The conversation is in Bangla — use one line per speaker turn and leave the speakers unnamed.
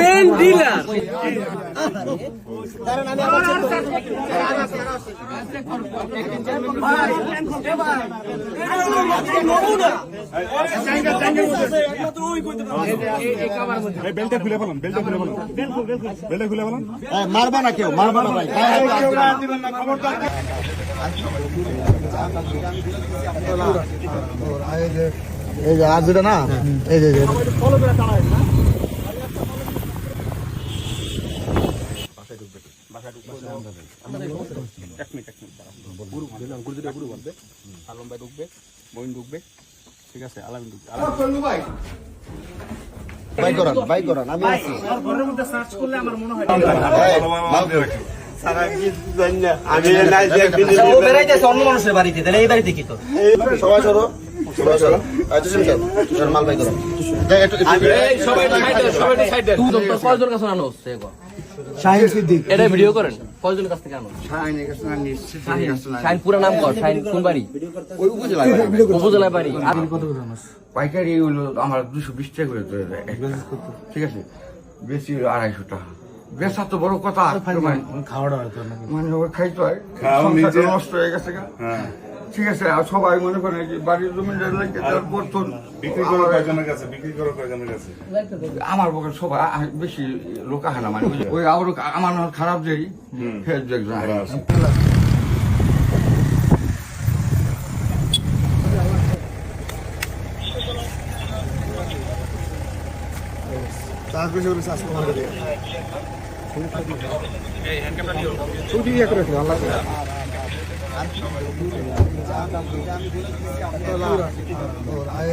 মেন ডিলার
মারবা না কেউ, মারবা না ভাই। এই যে আজ না, এই যে
ঠিক আছে,
বাই করান আমি আছি।
অন্য মানুষের বাড়িতে তাহলে এই বাড়িতে কি তো
সবাই সরো, সবাই সরো। মাল বাই করো।
কয়জন কাছে আনো হচ্ছে
শাহিন সিদ্দিক।
এটা ভিডিও করেন কয়জনের কাছ থেকে আনো শাহিন পুরো নাম কর শাহিন কোন বাড়ি উপজেলায় বাড়ি
পাইকারি হলো আমার 220 টাকা করে ঠিক আছে, বেশি 250 টাকা। বেচা তো বড় কথা, মানে ওই খাইতে হয়, সংসারটা নষ্ট হয়ে গেছে। ঠিক আছে, আর সবাই মনে করে যে বাড়ির জমিদার লাগে বর্তন
বিক্রি করো কয়জনের কাছে, বিক্রি করো কয়জনের কাছে?
আমার পক্ষে সবাই বেশি লোক আহে না, মানে ওই আবার আমার খারাপ যাই একজন
আয়